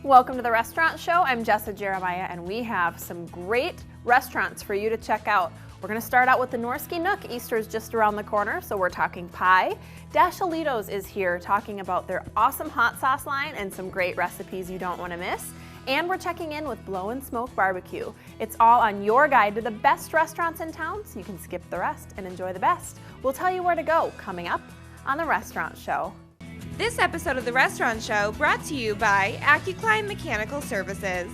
Welcome to the Restaurant Show. I'm Jessa Jeremiah, and we have some great restaurants for you to check out. We're going to start out with the Norske Nook. Easter is just around the corner, so we're talking pie. Dashalitos is here talking about their awesome hot sauce line and some great recipes you don't want to miss. And we're checking in with Blow and Smoke Barbecue. It's all on your guide to the best restaurants in town, so you can skip the rest and enjoy the best. We'll tell you where to go coming up on the Restaurant Show. This episode of The Restaurant Show brought to you by AccuClimb Mechanical Services.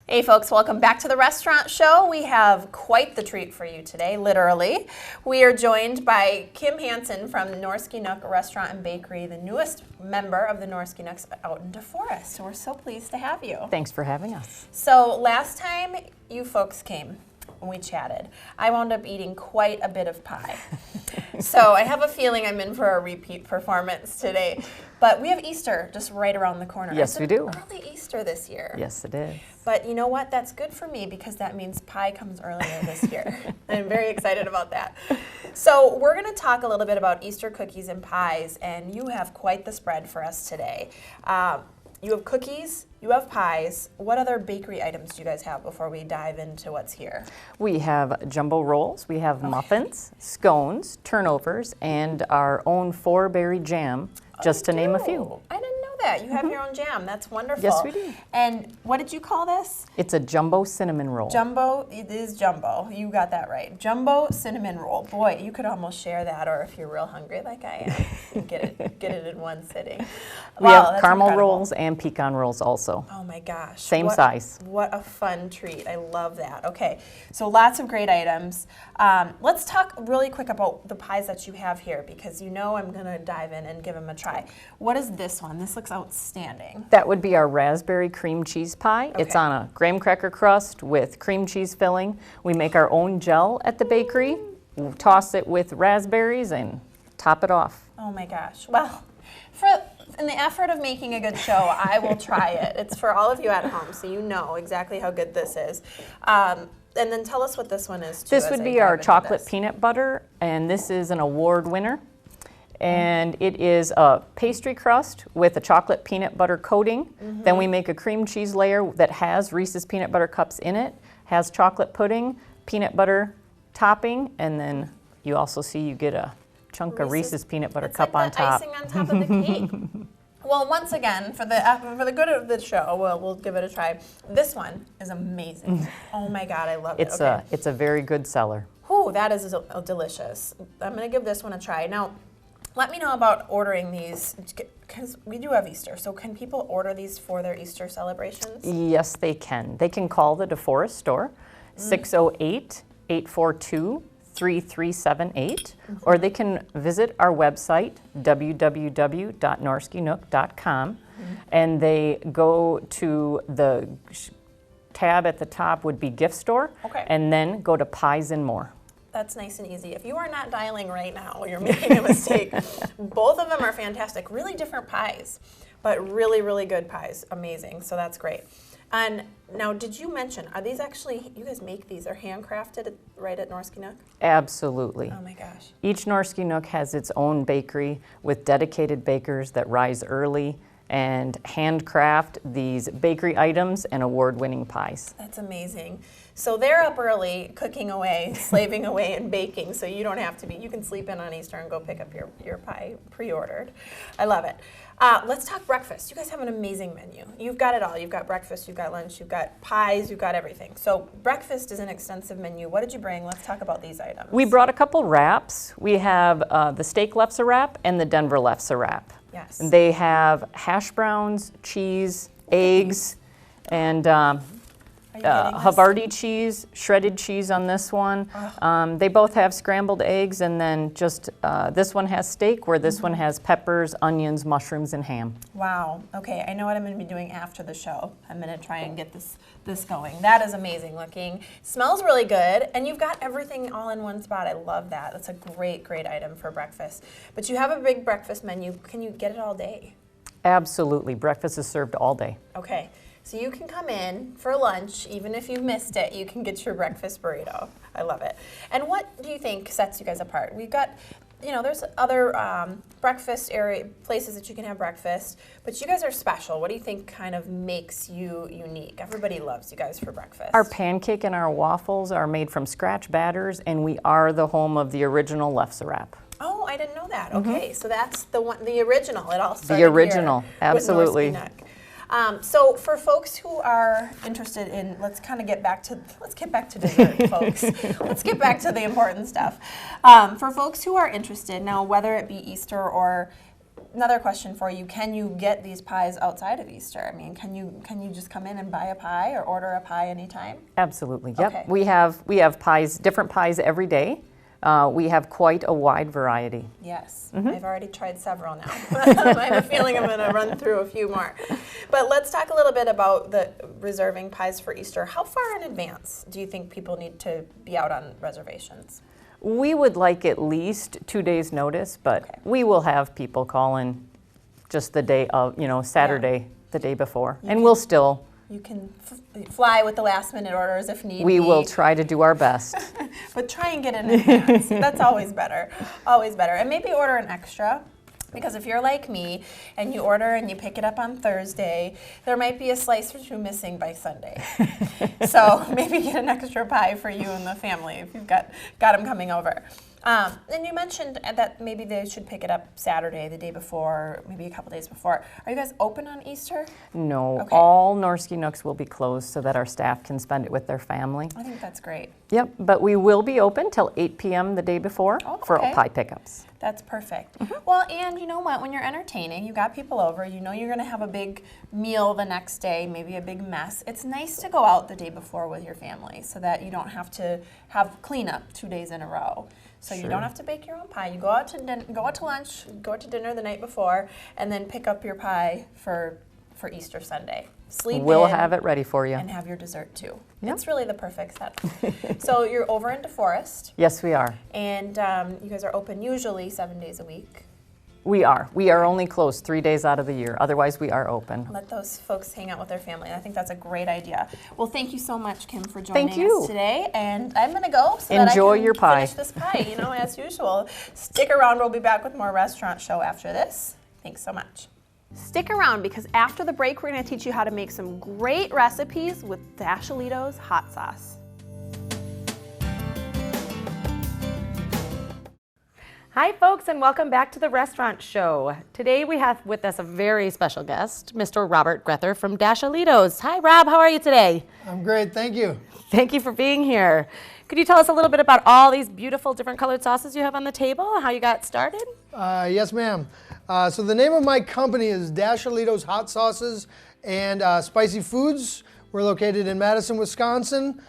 Hey folks, welcome back to the Restaurant Show. We have quite the treat for you today, literally. We are joined by Kim Hansen from the Norske Nook Restaurant and Bakery, the newest member of the Norske Nooks out in DeForest. So we're so pleased to have you. Thanks for having us. So last time you folks came, when we chatted, I wound up eating quite a bit of pie. So I have a feeling I'm in for a repeat performance today. But we have Easter just right around the corner. Yes, we do. Early Easter this year. Yes, it is. But you know what? That's good for me because that means pie comes earlier this year. I'm very excited about that. So we're going to talk a little bit about Easter cookies and pies, and you have quite the spread for us today. You have cookies, you have pies. What other bakery items do you guys have before we dive into what's here? We have jumbo rolls, we have muffins, scones, turnovers, and our own 4-berry jam, just to name a few. I didn't know that. You have your own jam. That's wonderful. Yes, we do. And what did you call this? It's a jumbo cinnamon roll. Jumbo, it is jumbo. You got that right. Jumbo cinnamon roll. Boy, you could almost share that, or if you're real hungry like I am, get it in one sitting. We Wow, have caramel incredible. rolls and pecan rolls also. Oh my gosh. Same size. What a fun treat. I love that. Okay, so lots of great items. Let's talk really quick about the pies that you have here because you know I'm going to dive in and give them a try. What is this one? This looks outstanding. That would be our raspberry cream cheese pie. Okay. It's on a graham cracker crust with cream cheese filling. We make our own gel at the bakery. We'll toss it with raspberries and top it off. Oh my gosh. Well, in the effort of making a good show, I will try it. It's for all of you at home, so you know exactly how good this is. And then tell us what this one is, too. This would be our chocolate peanut butter, and this is an award winner. And it is a pastry crust with a chocolate peanut butter coating. Then we make a cream cheese layer that has Reese's peanut butter cups in it, has chocolate pudding, peanut butter topping, and then you also see you get a chunk of Reese's peanut butter cup on top. It's like the icing on top of the cake. Well, once again, for the good of the show, we'll give it a try. This one is amazing. Oh my God, I love it. It's a very good seller. Ooh, that is delicious. I'm going to give this one a try. Now, let me know about ordering these, because we do have Easter. So can people order these for their Easter celebrations? Yes, they can. They can call the DeForest store, 608-842-3378, or they can visit our website, www.norskenook.com, and they go to the tab at the top would be gift store, and then go to pies and more. That's nice and easy. If you are not dialing right now, you're making a mistake. Both of them are fantastic. Really different pies, but really, really good pies. Amazing. So that's great. And now, did you mention, are these actually, you guys make these, are handcrafted right at Norske Nook? Absolutely. Oh my gosh. Each Norske Nook has its own bakery with dedicated bakers that rise early and handcraft these bakery items and award-winning pies. That's amazing. So they're up early, cooking away, slaving away, and baking, so you don't have to be, you can sleep in on Easter and go pick up your pie pre-ordered. I love it. Let's talk breakfast. You guys have an amazing menu. You've got it all. You've got breakfast, you've got lunch, you've got pies, you've got everything. So breakfast is an extensive menu. What did you bring? Let's talk about these items. We brought a couple wraps. We have the steak lefse wrap and the Denver lefse wrap. Yes. They have hash browns, cheese, eggs, and Havarti cheese, shredded cheese on this one. They both have scrambled eggs, and then just this one has steak, where this one has peppers, onions, mushrooms, and ham. Wow. Okay, I know what I'm going to be doing after the show. I'm going to try and get this going. That is amazing looking. Smells really good, and you've got everything all in one spot. I love that. That's a great, great item for breakfast. But you have a big breakfast menu. Can you get it all day? Absolutely. Breakfast is served all day. Okay. So you can come in for lunch, even if you've missed it, you can get your breakfast burrito. I love it. And what do you think sets you guys apart? We've got you know, there's other breakfast area places that you can have breakfast, but you guys are special. What do you think kind of makes you unique? Everybody loves you guys for breakfast. Our pancake and our waffles are made from scratch batters, and we are the home of the original lefse wrap. Oh, I didn't know that. Okay, so that's the one, the original. It all started The original, here absolutely. With Norske Nuck. So for folks who are interested in, let's get back to dessert, folks. Let's get back to the important stuff. For folks who are interested now, whether it be Easter or another question for you, can you get these pies outside of Easter? I mean, can you just come in and buy a pie or order a pie anytime? Absolutely. Yep. Okay. We have pies, different pies every day. We have quite a wide variety. Yes, I've already tried several now. I have a feeling I'm going to run through a few more. But let's talk a little bit about the reserving pies for Easter. How far in advance do you think people need to be out on reservations? We would like at least 2 days notice, but Okay. we will have people call in just the day of, Saturday, the day before. And we'll still, You can fly with the last minute orders if need be. we will try to do our best. But try and get in advance. That's always better. Always better. And maybe order an extra. Because if you're like me and you order and you pick it up on Thursday, there might be a slice or two missing by Sunday. So maybe get an extra pie for you and the family if you've got them coming over. And you mentioned that maybe they should pick it up Saturday, the day before, maybe a couple days before. Are you guys open on Easter? No, Okay. all Norske Nooks will be closed so that our staff can spend it with their family. I think that's great. Yep, but we will be open till 8 p.m. the day before Oh, for okay. pie pickups. That's perfect. Well, and you know what? When you're entertaining, you got people over, you know you're going to have a big meal the next day, maybe a big mess. It's nice to go out the day before with your family so that you don't have to have cleanup 2 days in a row. So you don't have to bake your own pie. You go out to lunch, go out to dinner the night before, and then pick up your pie for Easter Sunday. Sleep We'll in have it ready for you. and have your dessert too. Yep. It's really the perfect setup. So you're over in DeForest, Yes, we are. and you guys are open usually 7 days a week. We are. We are only closed 3 days out of the year. Otherwise, we are open. Let those folks hang out with their family. I think that's a great idea. Well, thank you so much, Kim, for joining Thank you. us today. And I'm going to go so Enjoy that I can your pie. finish this pie, as usual. Stick around. We'll be back with more Restaurant Show after this. Thanks so much. Stick around because after the break, we're going to teach you how to make some great recipes with Dashalitos hot sauce. Hi, folks, and welcome back to the Restaurant Show. Today we have with us a very special guest, Mr. Robert Grether from Dashalitos. Hi, Rob. How are you today? I'm great, thank you. Thank you for being here. Could you tell us a little bit about all these beautiful different colored sauces you have on the table and how you got started? Yes, ma'am. So the name of my company is Dashalitos Hot Sauces and Spicy Foods. We're located in Madison, Wisconsin.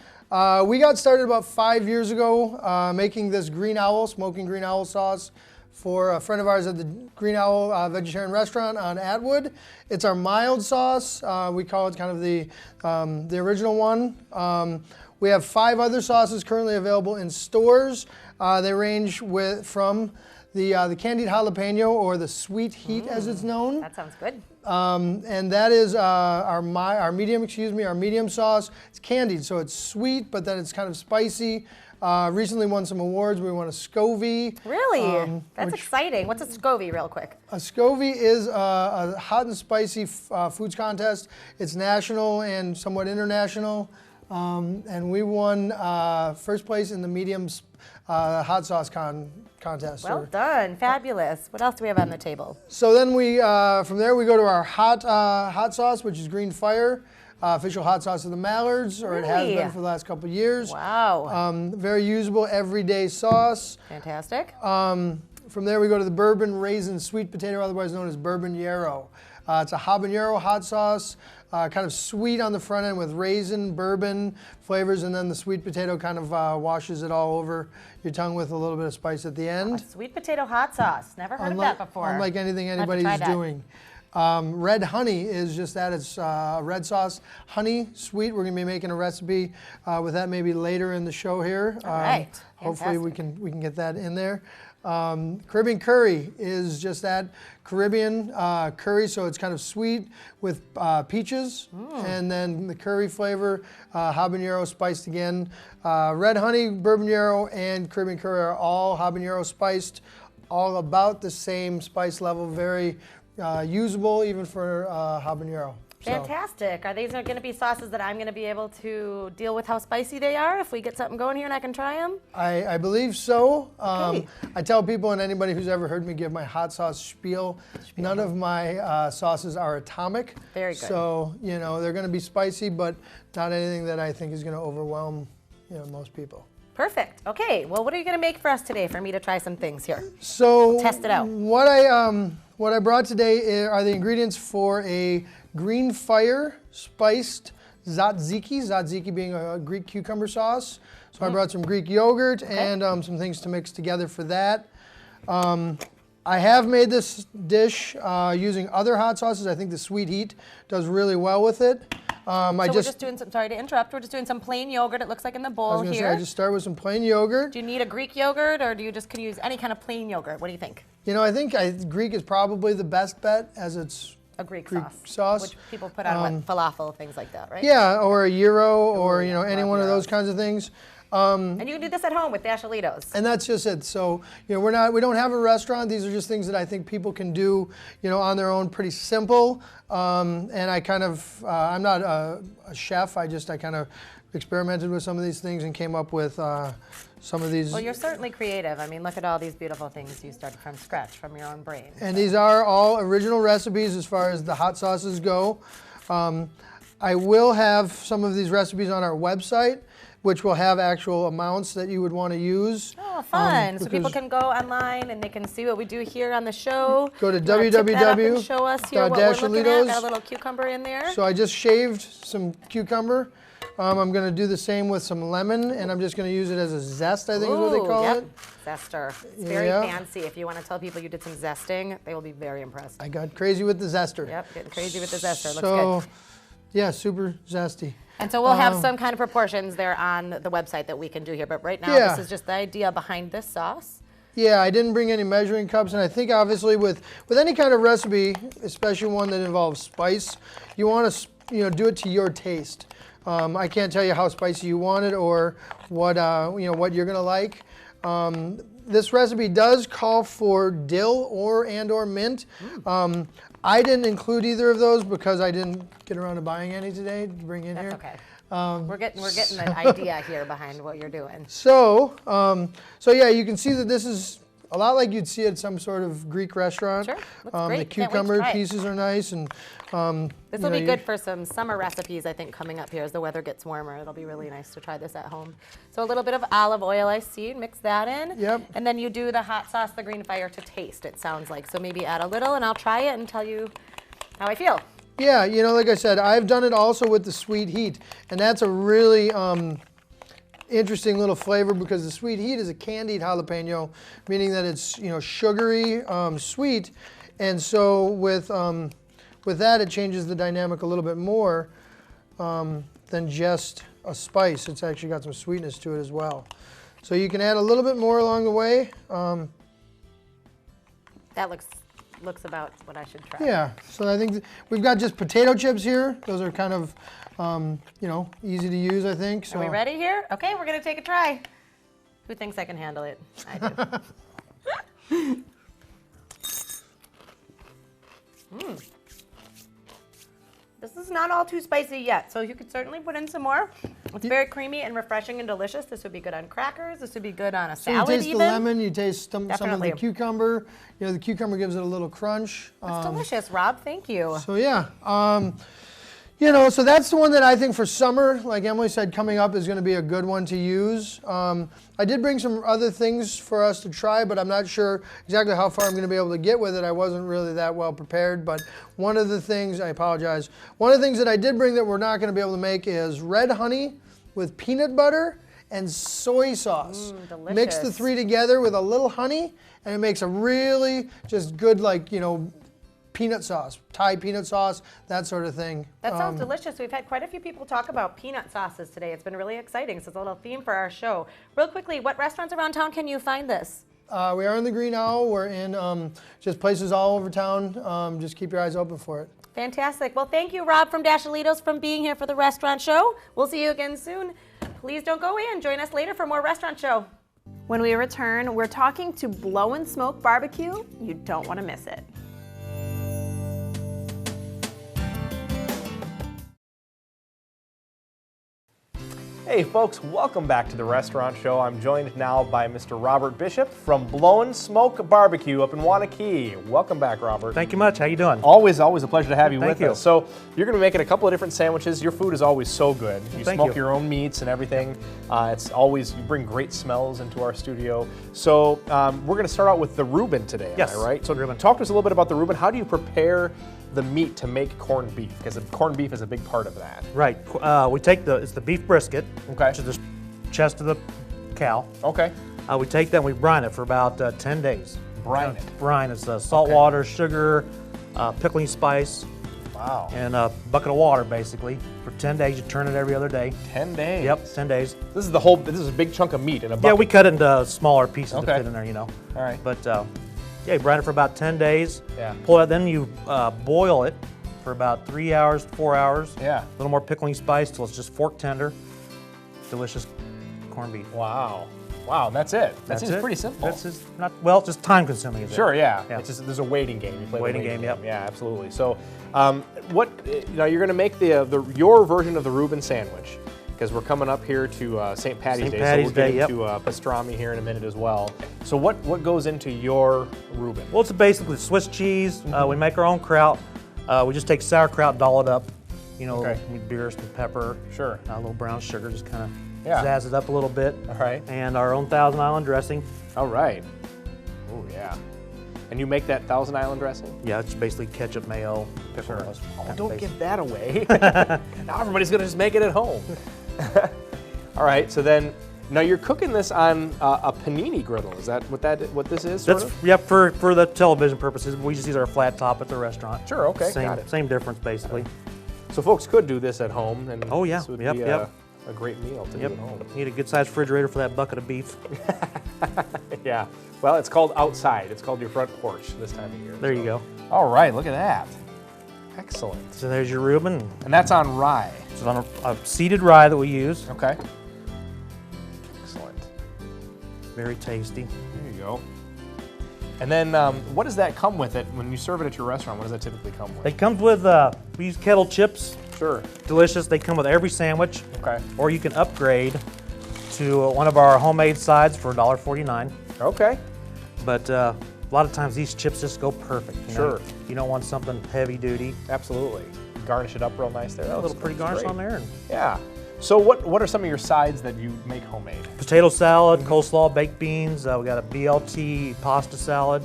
We got started about 5 years ago making this Green Owl, smoking Green Owl sauce for a friend of ours at the Green Owl Vegetarian Restaurant on Atwood. It's our mild sauce. We call it kind of the original one. We have 5 other sauces currently available in stores. They range from the candied jalapeno, or the sweet heat as it's known. That sounds good. And that is our medium sauce. It's candied, so it's sweet, but then it's kind of spicy. Recently won some awards. We won a Scovie. Really? That's which- exciting. What's a SCOVY, real quick? A Scovie is a hot and spicy foods contest. It's national and somewhat international. And we won first place in the medium hot sauce contest. Well done. Fabulous. What else do we have on the table? So then from there we go to our hot sauce, which is Green Fire, official hot sauce of the Mallards, or it has Really? been for the last couple of years. Wow. Very usable everyday sauce. Fantastic. From there we go to the Bourbon Raisin Sweet Potato, otherwise known as Bourbon Yarrow. It's a habanero hot sauce, kind of sweet on the front end with raisin, bourbon flavors, and then the sweet potato kind of washes it all over your tongue with a little bit of spice at the end. Sweet potato hot sauce. Never heard of that before. Unlike anything I'll have to anybody's try that. doing. Red honey is just that. It's red sauce, honey, sweet. We're going to be making a recipe with that maybe later in the show here. All right. Hopefully we Fantastic. can get that in there. Caribbean curry is just that, Caribbean curry, so it's kind of sweet with peaches, and then the curry flavor, habanero spiced again. Red honey, bourbon yarrow, and Caribbean curry are all habanero spiced. all about the same spice level, very usable even for habanero. So, Fantastic. Are these going to be sauces that I'm going to be able to deal with how spicy they are if we get something going here and I can try them? I believe so. Okay. I tell people and anybody who's ever heard me give my hot sauce spiel, none of my sauces are atomic. Very good. So, you know, they're going to be spicy, but not anything that I think is going to overwhelm, you know, most people. Perfect. Okay. Well, what are you going to make for us today for me to try some things here? So Test it out. What I brought today are the ingredients for a green fire spiced tzatziki. Tzatziki being a Greek cucumber sauce. So I brought some Greek yogurt and some things to mix together for that. I have made this dish using other hot sauces. I think the Sweet Heat does really well with it. We're just doing some, sorry to interrupt, we're just doing some plain yogurt, it looks like in the I was bowl going to say, here. I just start with some plain yogurt. Do you need a Greek yogurt or do you just can use any kind of plain yogurt? What do you think? You know, I think Greek is probably the best bet as it's A Greek sauce. Which people put on falafel, things like that, right? Yeah, or a gyro, or you know, love any one of those gyros. kinds of things. And you can do this at home with Dashalitos. And that's just it. So, you know, we don't have a restaurant. These are just things that I think people can do, you know, on their own, pretty simple. And I kind of, I'm not a chef. I kind of experimented with some of these things and came up with some of these. Well, you're certainly creative. I mean, look at all these beautiful things you started from scratch, from your own brain. And these are all original recipes as far as the hot sauces go. I will have some of these recipes on our website, which will have actual amounts that you would want to use. Oh, fun. So people because- can go online and they can see what we do here on the show. Go to You wanna tip that up and www. show us here what we're looking at. Dashalitos. Got a little cucumber in there. So I just shaved some cucumber. I'm going to do the same with some lemon, and I'm just going to use it as a zest, I think is what they Ooh, call yep. it. Zester. It's very Yeah. fancy. If you want to tell people you did some zesting, they will be very impressed. I got crazy with the zester. Yep, getting crazy with the zester. Looks So, good. yeah, super zesty. And so we'll have some kind of proportions there on the website that we can do here. But right now, Yeah. this is just the idea behind this sauce. Yeah, I didn't bring any measuring cups, and I think obviously with any kind of recipe, especially one that involves spice, you want to do it to your taste. I can't tell you how spicy you want it or what what you're gonna like. This recipe does call for dill and/or mint. I didn't include either of those because I didn't get around to buying any today to bring in here. That's okay. We're getting an idea here behind what you're doing. So, yeah, you can see that this is a lot like you'd see at some sort of Greek restaurant. Sure, looks The great. Can't wait to cucumber try it. pieces are nice, and This will be good for some summer recipes, I think, coming up here as the weather gets warmer. It'll be really nice to try this at home. So a little bit of olive oil I see, mix that in. Yep. And then you do the hot sauce, the green fire to taste, it sounds like. So maybe add a little and I'll try it and tell you how I feel. Yeah, like I said, I've done it also with the Sweet Heat, and that's a really interesting little flavor because the Sweet Heat is a candied jalapeno, meaning that it's sugary, sweet, and so with that it changes the dynamic a little bit more than just a spice. It's actually got some sweetness to it as well. So you can add a little bit more along the way. That looks about what I should try. Yeah, so I think we've got just potato chips here. Those are kind of, easy to use, I think. So. Are we ready here? Okay, we're gonna take a try. Who thinks I can handle it? I do. This is not all too spicy yet, so you could certainly put in some more. It's very creamy and refreshing and delicious. This would be good on crackers. This would be good on a So salad you taste even. the lemon, you taste some of Definitely. the cucumber. The cucumber gives it a little crunch. It's delicious, Rob. Thank you. So yeah, so that's the one that I think for summer, like Emily said, coming up is going to be a good one to use. I did bring some other things for us to try, but I'm not sure exactly how far I'm going to be able to get with it. I wasn't really that well prepared, but one of the things, I apologize, one of the things that I did bring that we're not going to be able to make is red honey with peanut butter and soy sauce. Delicious. Mix the three together with a little honey, and it makes a really just good, peanut sauce, Thai peanut sauce, that sort of thing. That sounds delicious. We've had quite a few people talk about peanut sauces today. It's been really exciting. So it's a little theme for our show. Real quickly, what restaurants around town can you find this? We are in the Green Owl. We're in just places all over town. Just keep your eyes open for it. Fantastic. Well, thank you, Rob from Dashalitos, for being here for the restaurant show. We'll see you again soon. Please don't go away and join us later for more restaurant show. When we return, we're talking to Blow and Smoke Barbecue. You don't want to miss it. Hey folks, welcome back to the Restaurant Show. I'm joined now by Mr. Robert Bishop from Blow and Smoke Barbecue up in Wanakee. Welcome back, Robert. Thank you much. How you doing? Always a pleasure to have you Thank with you. us. So you're going to be making a couple of different sandwiches. Your food is always so good. You Thank smoke you. your own meats and everything. It's always, you bring great smells into our studio. So we're going to start out with the Reuben today, Yes, am I right? So Reuben. talk to us a little bit about the Reuben. How do you prepare the meat to make corned beef? Because corned beef is a big part of that. Right. We take it's the beef brisket, Okay. which is the chest of the cow. Okay. We take that and we brine it for about 10 days. Brine it. Brine. It's salt water, sugar, pickling spice, Wow. and a bucket of water basically. For 10 days, you turn it every other day. 10 days. Yep, 10 days. This is a big chunk of meat in a bucket. Yeah, we cut it into smaller pieces Okay. to fit in there, All right. But yeah, you brine it for about 10 days. Yeah. Pull it out, then you boil it for about 3 hours, 4 hours. Yeah. A little more pickling spice till it's just fork tender. Delicious corned beef. Wow. Wow, that's it. That seems it. pretty simple. That's just not, well, it's just time consuming. Is it? Sure, yeah. Yeah. It's just there's a waiting game. You play Waiting the game, yep. Yeah, absolutely. So, you're going to make your version of the Reuben sandwich because we're coming up here to St. Patty's St. Day. Patty's so we'll Day, get yep. into pastrami here in a minute as well. So what goes into your Reuben? Well, it's basically Swiss cheese. We make our own kraut. We just take sauerkraut, doll it up. Okay. We beer, some pepper. Sure. A little brown sugar, just kind of Yeah. zazz it up a little bit. All right. And our own Thousand Island dressing. All right. Oh yeah. And you make that Thousand Island dressing? Yeah, it's basically ketchup, mayo, pickle. Sure. those Oh, kind of don't basic. give that away. Now everybody's going to just make it at home. All right. So then, now you're cooking this on a panini griddle. Is that what this is? Sort That's of? yeah, for the television purposes. We just use our flat top at the restaurant. Sure, okay, Same, got it. Same difference basically. So folks could do this at home, and Oh, yeah. this would Yep, be yep. a great meal to Yep. do at home. Need a good sized refrigerator for that bucket of beef. Yeah. Well, it's called outside. It's called your front porch this time of year. There you go. All right. Look at that. Excellent. So there's your Reuben. And that's on rye. It's on a seeded rye that we use. Okay. Excellent. Very tasty. There you go. And then, what does that come with it when you serve it at your restaurant? What does that typically come with? It comes with, we use kettle chips. Sure. Delicious. They come with every sandwich. Okay. Or you can upgrade to one of our homemade sides for $1.49. Okay. But a lot of times these chips just go perfect. Sure. You don't want something heavy duty. Absolutely. Garnish it up real nice there. A little pretty garnish on there. And Yeah. So what are some of your sides that you make homemade? potato salad, coleslaw, baked beans. We got a BLT pasta salad.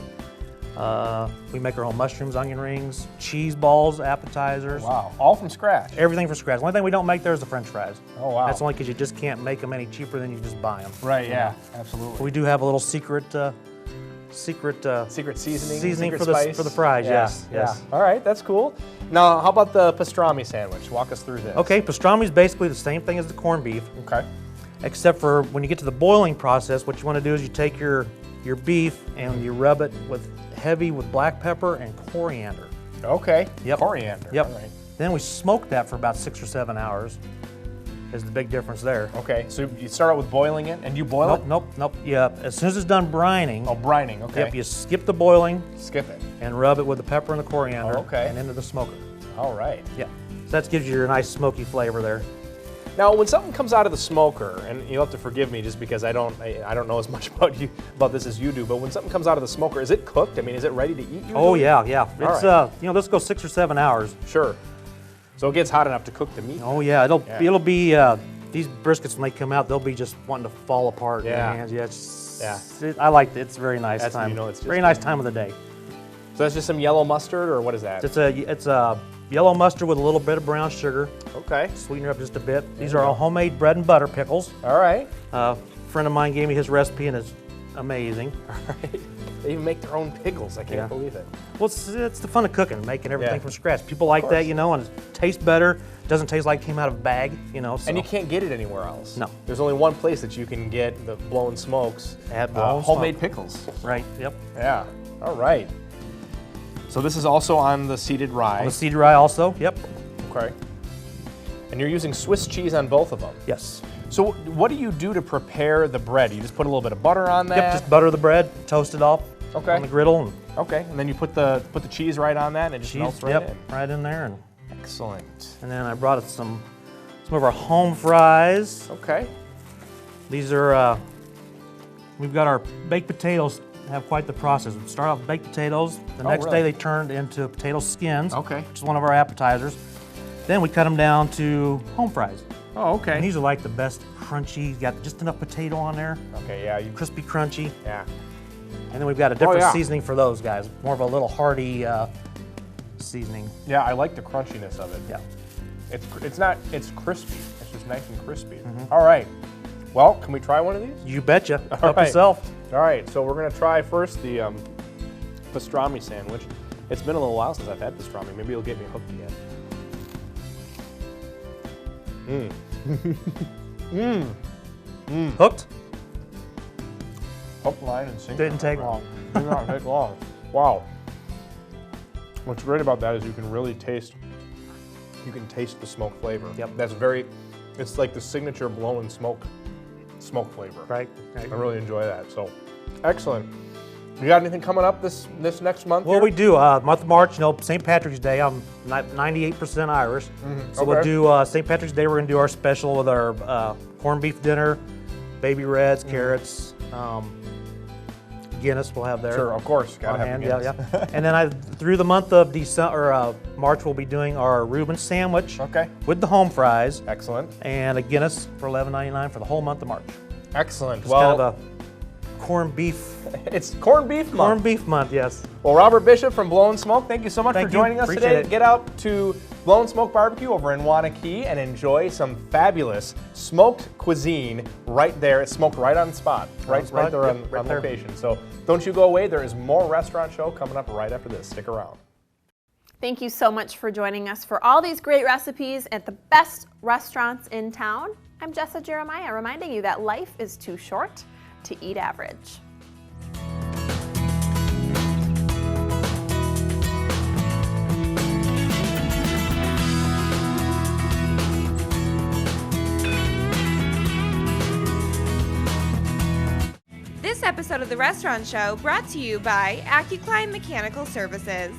We make our own mushrooms, onion rings, cheese balls, appetizers. Wow. All from scratch. Everything from scratch. The only thing we don't make there is the French fries. Oh, wow. That's only because you just can't make them any cheaper than you just buy them. Right, yeah. Absolutely. We do have a little secret Secret seasoning? seasoning secret for the spice? for the fries. Yeah, Yes, yeah. yes. All right, that's cool. Now, how about the pastrami sandwich? Walk us through this. Okay, pastrami is basically the same thing as the corned beef, Okay. except for when you get to the boiling process, what you want to do is you take your beef and you rub it heavy with black pepper and coriander. Okay. Yep. Coriander. Yep. All right. Then we smoke that for about 6 or 7 hours. Is the big difference there. Okay, so you start out with boiling it, and you boil Nope. Yeah, as soon as it's done brining, it? Oh, brining, okay. yep, you skip the boiling Skip it. and rub it with the pepper and the coriander Oh, okay. and into the smoker. All right. Yeah. So that gives you your nice smoky flavor there. Now, when something comes out of the smoker, and you'll have to forgive me just because I don't know as much about this as you do, but when something comes out of the smoker, is it cooked? I mean, is it ready to eat usually? Oh yeah. It's right. this goes 6 or 7 hours. Sure. So it gets hot enough to cook the meat? Oh yeah, Yeah. it'll be these briskets when they come out, they'll be just wanting to fall apart in Yeah. your hands. Yeah, Yeah. I like it. It's a very nice That's when time. you know it's just very nice time of the day. So that's just some yellow mustard, or what is that? It's a yellow mustard with a little bit of brown sugar. Okay. Sweeten it up just a bit. These you are go. all homemade bread and butter pickles. All right. A friend of mine gave me his recipe and it's amazing. All right. They even make their own pickles. I can't Yeah. believe it. Well, it's the fun of cooking, making everything Yeah. from scratch. People like that, and it tastes better. Doesn't taste like it came out of a bag, So. And you can't get it anywhere else. No. There's only one place that you can get the Blow and Smokes. At Blow and homemade Smoke. pickles. Right, yep. Yeah. All right. So this is also on the seeded rye. On the seeded rye also, yep. Okay. And you're using Swiss cheese on both of them. Yes. So what do you do to prepare the bread? You just put a little bit of butter on that? Yep, just butter the bread, toast it off Okay. on the griddle, and Okay, and then you put the cheese right on that and it just melts right in. right in there. And Excellent. then I brought some of our home fries. Okay. These are, we've got our baked potatoes, have quite the process. We start off with baked potatoes. The next really? day they turned into potato skins, Okay. which is one of our appetizers. Then we cut them down to home fries. Oh, okay. And these are like the best crunchy, got just enough potato on there, Okay, yeah, you crispy crunchy. yeah. And then we've got a different yeah. seasoning for those guys, more of a little hearty seasoning. Yeah, I like the crunchiness of it. Yeah. It's crispy. It's just nice and crispy. All right. Well, can we try one of these? You betcha. All Help right. yourself. All right, so we're gonna try first the pastrami sandwich. It's been a little while since I've had pastrami. Maybe it'll get me hooked again. Hooked? Hook, line, and sinker. Didn't take long. Did not take long. Wow. What's great about that is you can really taste the smoke flavor. Yep. It's like the signature blowing smoke flavor. Right. I really enjoy that. So, excellent. You got anything coming up this next month? Well, here? we do. Month of March, St. Patrick's Day. I'm 98% Irish. So we'll Okay. do St. Patrick's Day. We're going to do our special with our corned beef dinner, baby reds, carrots, Guinness we'll have there. Sure, of course. Gotta On have hand, the Guinness. yeah. And then through the month of March, we'll be doing our Reuben sandwich Okay. with the home fries Excellent. and a Guinness for $11.99 for the whole month of March. Excellent. It's Well, kind of a corned beef it's corned beef month. month, yes. Well, Robert Bishop from Blowin' Smoke, thank you so much Thank for you. joining us Appreciate today. it. Get out to Blowin' Smoke Barbecue over in Wanakee and enjoy some fabulous smoked cuisine right there. It's smoked right on spot, right spot, there on, yep, right on there. location. So don't you go away. There is more Restaurant Show coming up right after this. Stick around. Thank you so much for joining us for all these great recipes at the best restaurants in town. I'm Jessa Jeremiah, reminding you that life is too short to eat average. This episode of The Restaurant Show brought to you by AccuClimb Mechanical Services.